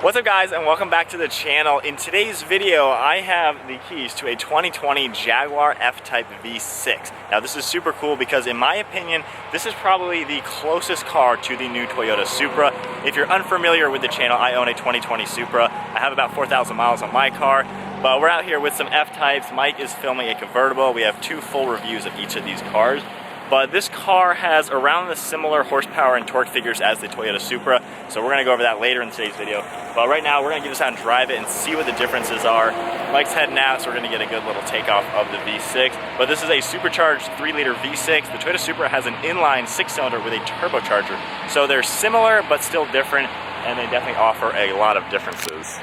What's up guys, and welcome back to the channel. In today's video I have the keys to a 2020 Jaguar F Type V6. Now this is super cool because in my opinion this is probably the closest car to the new Toyota Supra. If you're unfamiliar with the channel, I own a 2020 Supra. I have about 4,000 miles on my car, but we're out here with some F Types. Mike is filming a convertible. We have two full reviews of each of these cars. But this car has around the similar horsepower and torque figures as the Toyota Supra, so we're going to go over that later in today's video. But right now we're going to give this out and drive it and see what the differences are. Mike's heading out, so we're going to get a good little takeoff of the V6. But this is a supercharged 3-liter V6. The Toyota Supra has an inline 6-cylinder with a turbocharger. So they're similar but still different, and they definitely offer a lot of differences.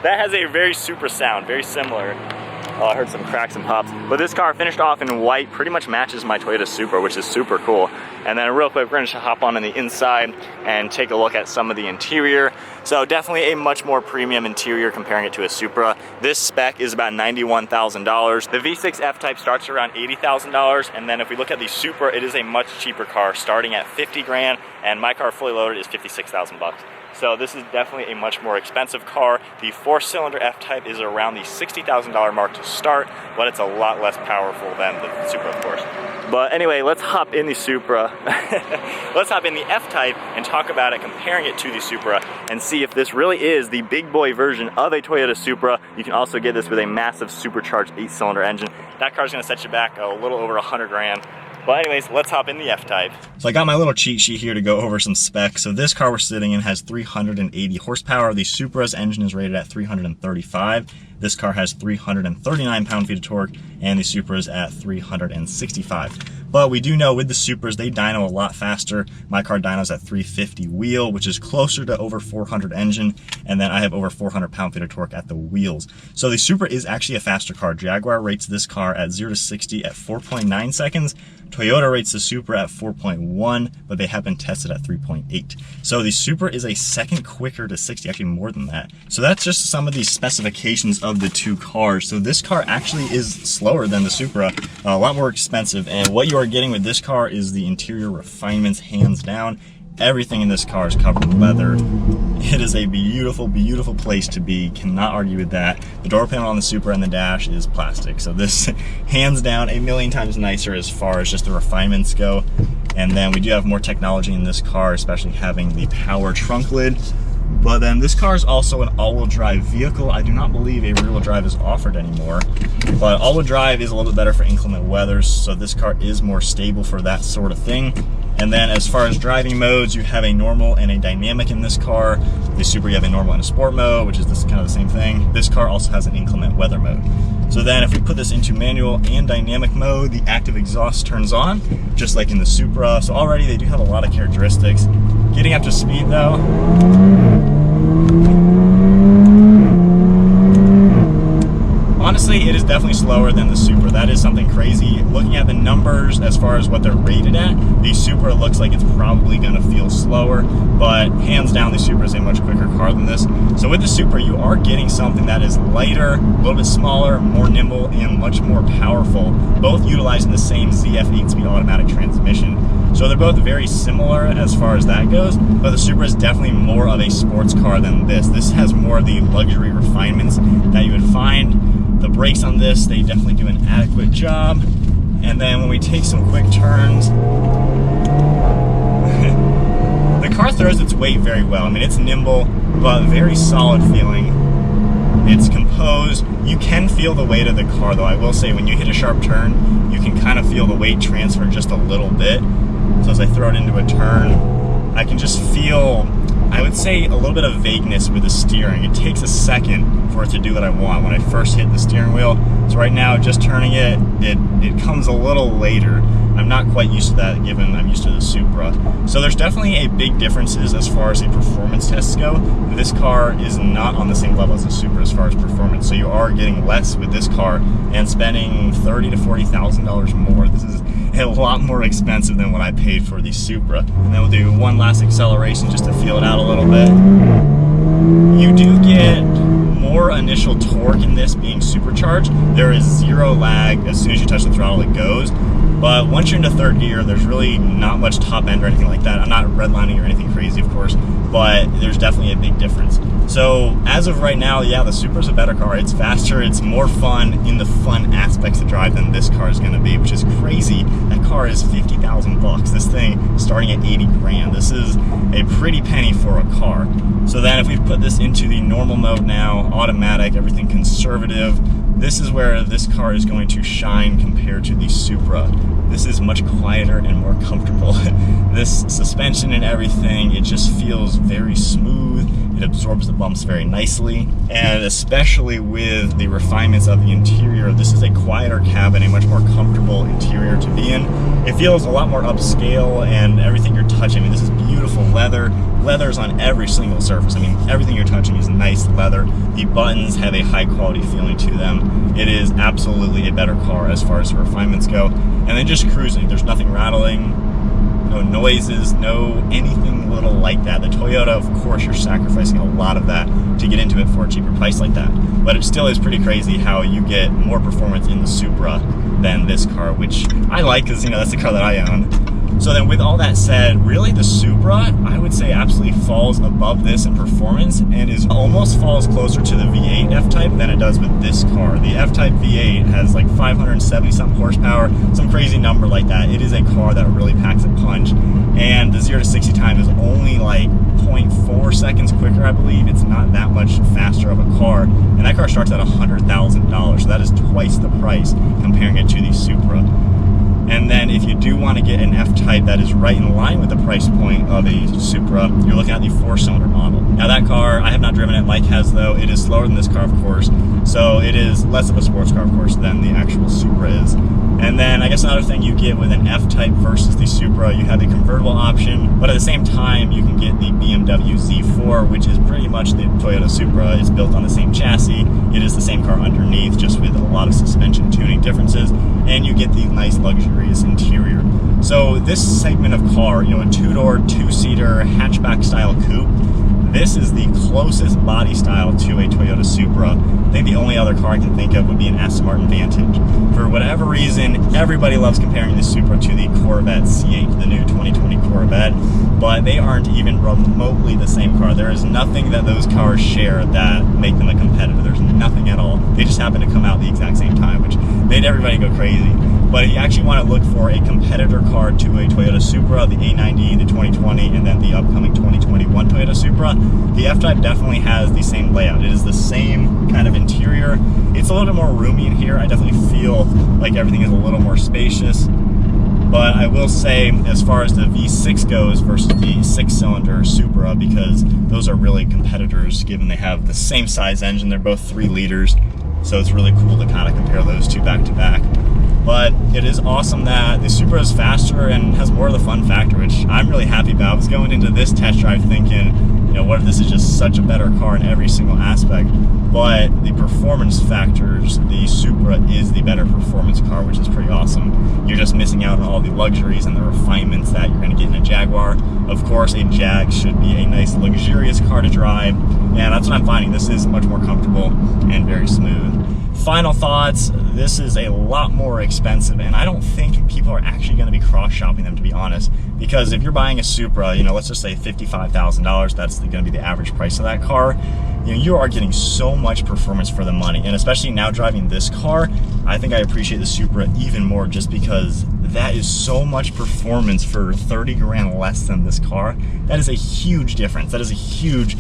That has a very Supra sound, very similar. I heard some cracks and pops. But this car finished off in white, pretty much matches my Toyota Supra, which is super cool. And then real quick, we're gonna hop on the inside and take a look at some of the interior. So definitely a much more premium interior comparing it to a Supra. This spec is about $91,000. The V6 F Type starts around $80,000. And then if we look at the Supra, it is a much cheaper car starting at 50 grand. And my car fully loaded is 56,000 bucks. So this is definitely a much more expensive car. The 4-cylinder F Type is around the $60,000 mark to start, but it's a lot less powerful than the Supra, of course. But anyway, let's hop in the Supra. Let's hop in the F Type and talk about it, comparing it to the Supra, and see if this really is the big boy version of a Toyota Supra. You can also get this with a massive supercharged 8-cylinder engine. That car's gonna set you back a little over 100 grand. But anyways, let's hop in the F Type. So I got my little cheat sheet here to go over some specs. So this car we're sitting in has 380 horsepower. The Supra's engine is rated at 335. This car has 339 pound-feet of torque, and the Supra's at 365. But we do know with the Supras, they dyno a lot faster. My car dynos at 350 wheel, which is closer to over 400 engine, and then I have over 400 pound-feet of torque at the wheels. So the Supra is actually a faster car. Jaguar rates this car at 0 to 60 at 4.9 seconds. Toyota rates the Supra at 4.1, but they have been tested at 3.8. So the Supra is a second quicker to 60, actually more than that. So that's just some of the specifications of the two cars. So this car actually is slower than the Supra, a lot more expensive, and what you are getting with this car is the interior refinements, hands down. Everything in this car is covered in leather. It is a beautiful, beautiful place to be. Cannot argue with that. The door panel on the Supra and the dash is plastic. So this, hands down, a million times nicer as far as just the refinements go. And then we do have more technology in this car, especially having the power trunk lid. But then this car is also an all-wheel drive vehicle. I do not believe a rear-wheel drive is offered anymore. But all-wheel drive is a little bit better for inclement weather, so this car is more stable for that sort of thing. And then as far as driving modes, you have a normal and a dynamic in this car. The Supra, you have a normal and a sport mode, which is kind of the same thing. This car also has an inclement weather mode. So then if we put this into manual and dynamic mode, the active exhaust turns on, just like in the Supra. So already they do have a lot of characteristics. Getting up to speed though, honestly, it is definitely slower than the Supra. That is something crazy. Looking at the numbers as far as what they're rated at, the Supra looks like it's probably gonna feel slower, but hands down, the Supra is a much quicker car than this. So with the Supra, you are getting something that is lighter, a little bit smaller, more nimble, and much more powerful, both utilizing the same ZF 8-speed automatic transmission. So they're both very similar as far as that goes, but the Supra is definitely more of a sports car than this. This has more of the luxury refinements that you would find. The brakes on this, they definitely do an adequate job. And then when we take some quick turns, the car throws its weight very well. I mean, it's nimble, but very solid feeling. It's composed. You can feel the weight of the car though. I will say when you hit a sharp turn, you can kind of feel the weight transfer just a little bit. So as I throw it into a turn, I can just feel, I would say, a little bit of vagueness with the steering. It takes a second for it to do what I want when I first hit the steering wheel. So right now, just turning it, it comes a little later. I'm not quite used to that given I'm used to the Supra. So there's definitely a big differences as far as the performance tests go. This car is not on the same level as the Supra as far as performance. So you are getting less with this car and spending $30,000 to $40,000 more. This is a lot more expensive than what I paid for the Supra. And then we'll do one last acceleration just to feel it out a little bit. You do get more for initial torque in this being supercharged, there is zero lag. As soon as you touch the throttle, it goes. But once you're into third gear, there's really not much top end or anything like that. I'm not redlining or anything crazy, of course, but there's definitely a big difference. So as of right now, yeah, the Supra's a better car. It's faster, it's more fun in the fun aspects to drive than this car is gonna be, which is crazy. That car is 50,000 bucks. This thing starting at 80 grand. This is a pretty penny for a car. So then if we put this into the normal mode now, automatic, everything conservative, this is where this car is going to shine compared to the Supra. This is much quieter and more comfortable. This suspension and everything, it just feels very smooth. It absorbs the bumps very nicely. And especially with the refinements of the interior, this is a quieter cabin, a much more comfortable interior to be in. It feels a lot more upscale, and everything you're touching, I mean, this is beautiful leather. Leather's on every single surface. I mean, everything you're touching is nice leather. The buttons have a high quality feeling to them. It is absolutely a better car as far as the refinements go. And then just cruising, there's nothing rattling, no noises, no anything little like that. The Toyota, of course, you're sacrificing a lot of that to get into it for a cheaper price like that. But it still is pretty crazy how you get more performance in the Supra than this car, which I like because, you know, that's the car that I own. So then with all that said, really the Supra, I would say absolutely falls above this in performance and is almost falls closer to the V8 F Type than it does with this car. The F Type V8 has like 570 something horsepower, some crazy number like that. It is a car that really packs a punch, and the 0 to 60 time is only like 0.4 seconds quicker, I believe. It's not that much faster of a car, and that car starts at $100,000, so that is twice the price comparing it to the Supra. And then if you do want to get an F-Type that is right in line with the price point of a Supra, you're looking at the 4-cylinder model. Now that car, I have not driven it, Mike has though. It is slower than this car, of course. So it is less of a sports car, of course, than the actual Supra is. And then I guess another thing you get with an F-Type versus the Supra, you have the convertible option, but at the same time, you can get the BMW Z4, which is pretty much the Toyota Supra. It's built on the same chassis. It is the same car underneath, just with a lot of suspension tuning differences, and you get the nice luxurious interior. So this segment of car, you know, a two-door, two-seater, hatchback style coupe, this is the closest body style to a Toyota Supra. I think the only other car I can think of would be an Aston Martin Vantage. For whatever reason, everybody loves comparing the Supra to the Corvette C8, the new 2020 Corvette, but they aren't even remotely the same car. There is nothing that those cars share that make them a competitor. There's nothing at all. They just happen to come out the exact same time, which made everybody go crazy. But if you actually want to look for a competitor car to a Toyota Supra, the A90, the 2020, and then the upcoming 2021 Toyota Supra, the F Type definitely has the same layout. It is the same kind of interior. It's a little bit more roomy in here. I definitely feel like everything is a little more spacious. But I will say, as far as the V6 goes versus the 6-cylinder Supra, because those are really competitors given they have the same size engine. They're both 3 liters. So it's really cool to kind of compare those two back to back. But it is awesome that the Supra is faster and has more of the fun factor, which I'm really happy about. I was going into this test drive thinking, you know, what if this is just such a better car in every single aspect? But the performance factors, the Supra is the better performance car, which is pretty awesome. You're just missing out on all the luxuries and the refinements that you're going to get in a Jaguar. Of course, a Jag should be a nice, luxurious car to drive, and that's what I'm finding. This is much more comfortable and very smooth. Final thoughts, this is a lot more expensive, and I don't think people are actually going to be cross-shopping them, to be honest, because if you're buying a Supra, you know, let's just say $55,000, that's going to be the average price of that car, you know, you are getting so much performance for the money. And especially now driving this car, I think I appreciate the Supra even more, just because that is so much performance for 30 grand less than this car. That is a huge difference. That is a huge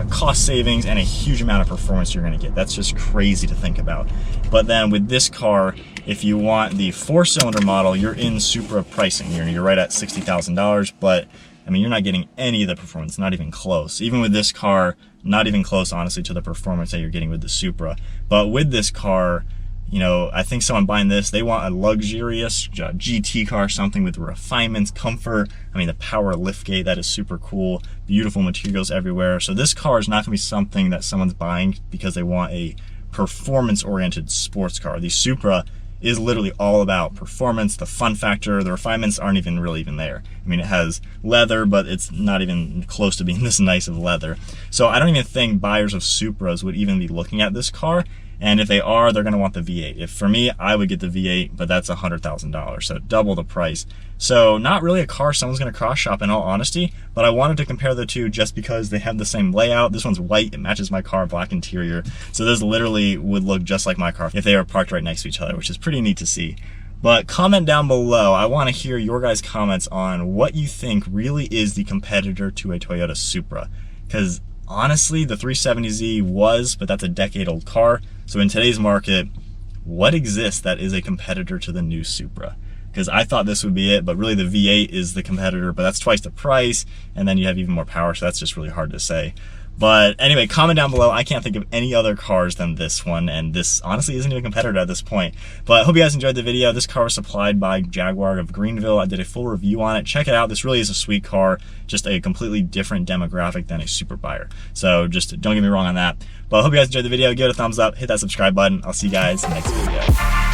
cost savings and a huge amount of performance you're going to get. That's just crazy to think about. But then with this car, if you want the 4-cylinder model, you're in Supra pricing. You're right at $60,000, but I mean, you're not getting any of the performance, not even close. Even with this car, not even close, honestly, to the performance that you're getting with the Supra. But with this car, you know, I think someone buying this, they want a luxurious GT car, something with refinements, comfort. I mean, the power liftgate, that is super cool. Beautiful materials everywhere. So this car is not gonna be something that someone's buying because they want a performance-oriented sports car. The Supra is literally all about performance, the fun factor. The refinements aren't even really there. I mean, it has leather, but it's not even close to being this nice of leather. So I don't even think buyers of Supras would even be looking at this car. And if they are, they're gonna want the V8. If for me, I would get the V8, but that's $100,000, so double the price. So not really a car someone's gonna cross shop in all honesty, but I wanted to compare the two just because they have the same layout. This one's white, it matches my car, black interior. So this literally would look just like my car if they were parked right next to each other, which is pretty neat to see. But comment down below, I wanna hear your guys' comments on what you think really is the competitor to a Toyota Supra. Because honestly, the 370Z was, but that's a decade-old car. So in today's market, what exists that is a competitor to the new Supra? Because I thought this would be it, but really the V8 is the competitor, but that's twice the price, and then you have even more power, so that's just really hard to say. But anyway, comment down below. I can't think of any other cars than this one, and this honestly isn't even a competitor at this point. But I hope you guys enjoyed the video. This car was supplied by Jaguar of Greenville. I did a full review on it. Check it out. This really is a sweet car, just a completely different demographic than a Supra buyer. So just don't get me wrong on that. But I hope you guys enjoyed the video. Give it a thumbs up, hit that subscribe button. I'll see you guys in the next video.